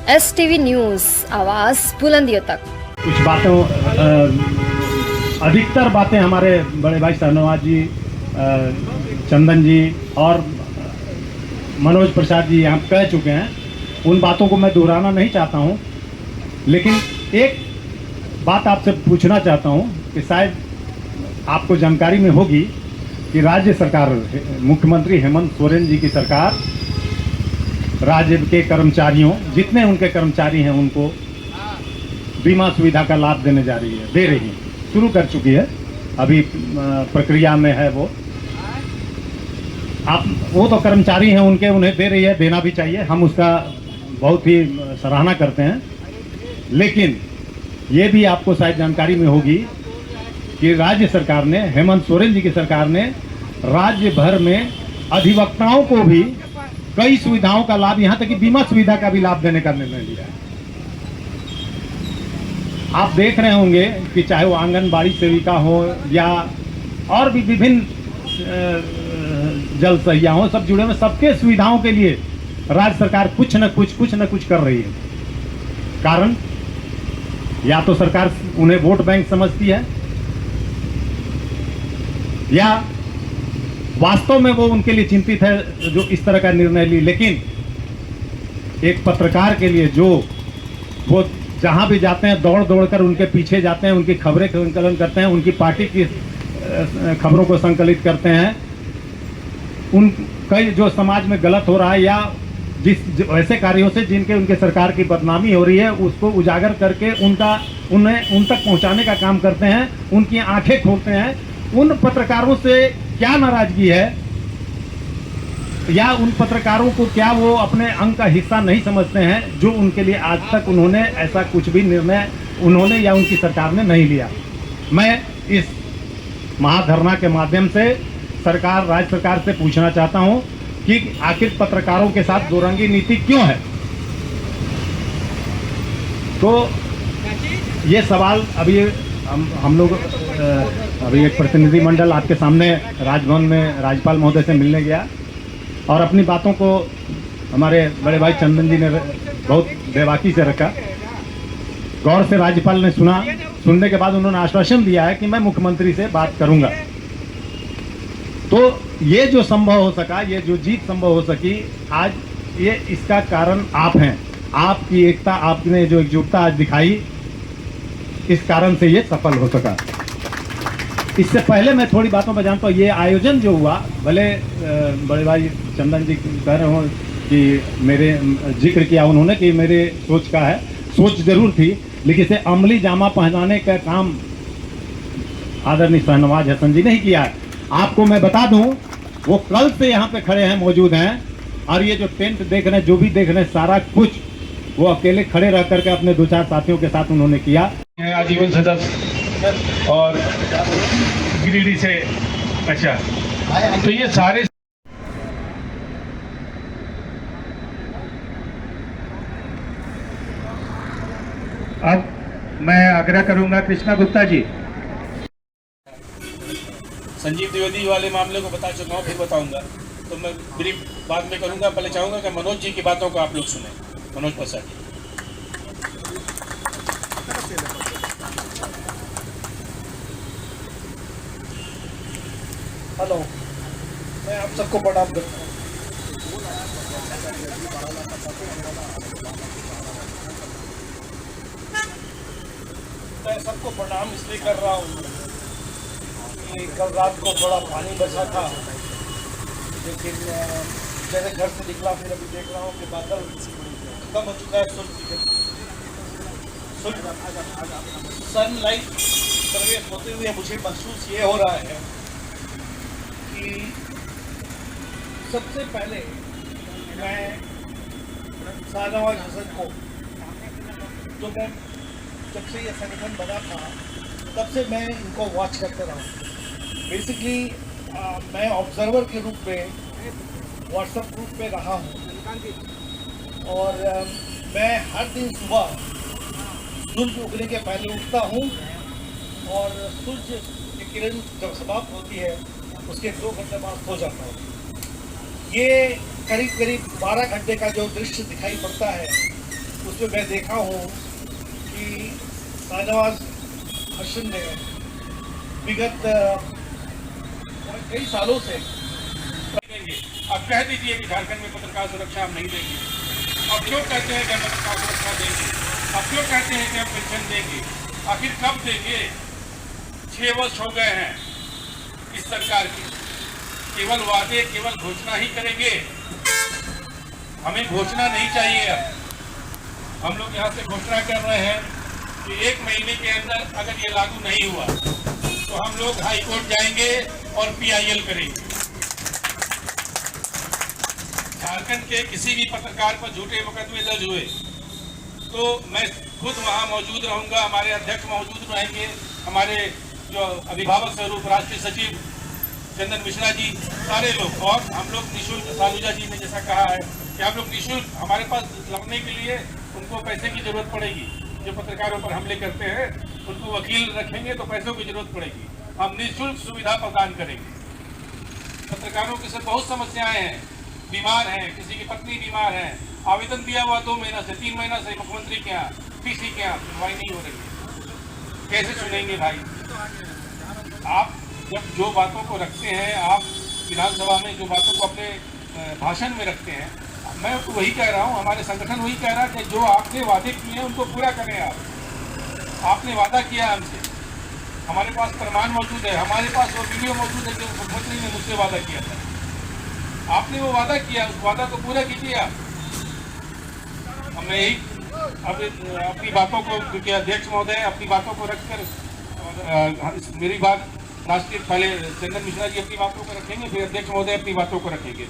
STV news, आवाज़ बुलंदियों तक। कुछ बातों अधिकतर बातें हमारे बड़े भाई शाहनवाज जी, चंदन जी और मनोज प्रसाद जी यहाँ कह चुके हैं। उन बातों को मैं दोहराना नहीं चाहता हूँ, लेकिन एक बात आपसे पूछना चाहता हूँ कि शायद आपको जानकारी में होगी कि राज्य सरकार, मुख्यमंत्री हेमंत सोरेन जी की सरकार राज्य के कर्मचारियों, जितने उनके कर्मचारी हैं, उनको बीमा सुविधा का लाभ देने जा रही है, दे रही है, शुरू कर चुकी है, अभी प्रक्रिया में है वो तो कर्मचारी हैं उनके, उन्हें दे रही है, देना भी चाहिए, हम उसका बहुत ही सराहना करते हैं। लेकिन ये भी आपको शायद जानकारी में होगी कि राज्य सरकार ने, हेमंत सोरेन जी की सरकार ने राज्य भर में अधिवक्ताओं को भी कई सुविधाओं का लाभ, यहां तक कि बीमा सुविधा का भी लाभ देने का निर्णय लिया है। आप देख रहे होंगे कि चाहे वो आंगनबाड़ी सेविका हो या और भी विभिन्न जल सहिया हो, सब जुड़े हुए, सबके सुविधाओं के लिए राज्य सरकार कुछ न कुछ कर रही है। कारण या तो सरकार उन्हें वोट बैंक समझती है, या वास्तव में वो उनके लिए चिंतित है जो इस तरह का निर्णय ली। लेकिन एक पत्रकार के लिए जो वो जहां भी जाते हैं दौड़ कर उनके पीछे जाते हैं, उनकी खबरें संकलन करते हैं, उनकी पार्टी की खबरों को संकलित करते हैं, उन कई जो समाज में गलत हो रहा है या ऐसे कार्यों से जिनके उनके सरकार की बदनामी हो रही है, उसको उजागर करके उन्हें उन तक पहुंचाने का काम करते हैं, उनकी आंखें खोलते हैं। उन पत्रकारों से क्या नाराजगी है, या उन पत्रकारों को क्या वो अपने अंग का हिस्सा नहीं समझते हैं, जो उनके लिए आज तक उन्होंने ऐसा कुछ भी निर्णय उन्होंने या उनकी सरकार ने नहीं लिया। मैं इस महाधरना के माध्यम से राज्य सरकार से पूछना चाहता हूं कि आखिर पत्रकारों के साथ दोरंगी नीति क्यों है। तो ये सवाल अभी हम लोग अभी एक प्रतिनिधिमंडल आपके सामने राजभवन में राज्यपाल महोदय से मिलने गया और अपनी बातों को हमारे बड़े भाई चंदन जी ने बहुत बेबाकी से रखा। गौर से राज्यपाल ने सुना, सुनने के बाद उन्होंने आश्वासन दिया है कि मैं मुख्यमंत्री से बात करूंगा। तो ये जो संभव हो सका, ये जो जीत संभव हो सकी आज, ये इसका कारण आप हैं। आपकी एकता, आपने जो एकजुटता आज दिखाई, इस कारण से ये सफल हो सका। इससे पहले मैं थोड़ी बातों पर जानता हूँ, ये आयोजन जो हुआ, भले बड़े भाई चंदन जी कह रहे हो कि मेरे जिक्र किया उन्होंने कि मेरे सोच का है, सोच जरूर थी, लेकिन इसे अमली जामा पहनाने का काम आदरणीय शाहनवाज हसन जी ने ही किया है। आपको मैं बता दूं, वो कल से यहाँ पे खड़े हैं, मौजूद हैं, और ये जो टेंट देख रहे हैं, जो भी देख रहे हैं, सारा कुछ वो अकेले खड़े रह करके अपने 2-4 साथियों के साथ उन्होंने किया। आजीवन सदस्य और गिरिडीह से, अच्छा, तो ये सारे अब मैं आग्रह करूंगा कृष्णा गुप्ता जी। संजीव द्विवेदी वाले मामले को बता चुका हूँ, फिर बताऊंगा, तो मैं ब्रीफ बाद में करूंगा। पहले चाहूंगा कि मनोज जी की बातों को आप लोग सुने। मनोज प्रसाद जी। हेलो, मैं आप सबको प्रणाम करता हूँ। मैं सबको प्रणाम इसलिए कर रहा हूँ कि कल रात को थोड़ा पानी बचा था, लेकिन जैसे घर से निकला फिर अभी देख रहा हूँ कि बादल खत्म हो चुका है। सनलाइट प्रवेश होते हुए मुझे महसूस ये हो रहा है कि सबसे पहले मैं शाहनवाज हसन को, तो मैं जब से ये संगठन बना था तब से मैं इनको वॉच करते रहा हूँ। बेसिकली मैं ऑब्जर्वर के रूप में व्हाट्सएप ग्रुप में रहा हूँ, और मैं हर दिन सुबह सूर्य उगने के पहले उठता हूँ, और सूर्य की किरण जब समाप्त होती है उसके 2 घंटे बाद सो जाता हूँ। ये करीब 12 घंटे का जो दृश्य दिखाई पड़ता है, उसमें मैं देखा हूँ कि शाहनवाज हसन ने विगत कई सालों से देंगे। अब कह दीजिए कि झारखंड में पत्रकार सुरक्षा हम नहीं देंगे। अब क्यों कहते हैं कि हम पत्रकार सुरक्षा देंगे? अब क्यों कहते हैं कि हम पेंशन देंगे? आखिर कब देंगे? 6 वर्ष हो गए हैं इस सरकार की, केवल वादे, केवल घोषणा ही करेंगे। हमें घोषणा नहीं चाहिए। अब हम लोग यहाँ से घोषणा कर रहे हैं कि 1 महीने के अंदर अगर ये लागू नहीं हुआ तो हम लोग हाई कोर्ट जाएंगे और PIL करेंगे। झारखंड के किसी भी पत्रकार पर झूठे मुकदमे दर्ज हुए तो मैं खुद वहां मौजूद रहूंगा, हमारे अध्यक्ष मौजूद रहेंगे, हमारे जो अभिभावक स्वरूप राष्ट्रीय सचिव चंदन मिश्रा जी, सारे लोग, और हम लोग निःशुल्क, सालूजा जी ने जैसा कहा है कि हम लोग निःशुल्क, हमारे पास लड़ने के लिए उनको पैसे की जरूरत पड़ेगी। जो पत्रकारों पर हमले करते हैं उनको वकील रखेंगे तो पैसों की जरूरत पड़ेगी, हम निःशुल्क सुविधा प्रदान करेंगे। पत्रकारों की सब बहुत समस्याएं हैं, बीमार हैं, किसी की पत्नी बीमार है, आवेदन दिया हुआ 2 महीना से 3 महीना से मुख्यमंत्री के यहाँ, PC के यहाँ सुनवाई नहीं हो रही है। कैसे सुनेंगे भाई? आप जब जो बातों को रखते हैं, आप विधानसभा में जो बातों को अपने भाषण में रखते हैं, मैं तो वही कह रहा हूँ, हमारे संगठन वही कह रहा है कि जो आपने वादे किए हैं उनको पूरा करें। आपने वादा किया हमसे, हमारे पास प्रमाण मौजूद है, हमारे पास वो वीडियो मौजूद है जो मुख्यमंत्री ने मुझसे वादा किया था। आपने वो वादा किया, उस वादा को पूरा कीजिए आप। मैं यही अब अपनी बातों को, क्योंकि अध्यक्ष महोदय अपनी बातों को रखकर, मेरी बात राष्ट्रीय, पहले चंदन मिश्रा जी अपनी बातों को रखेंगे, फिर अध्यक्ष महोदय अपनी बातों को रखेंगे।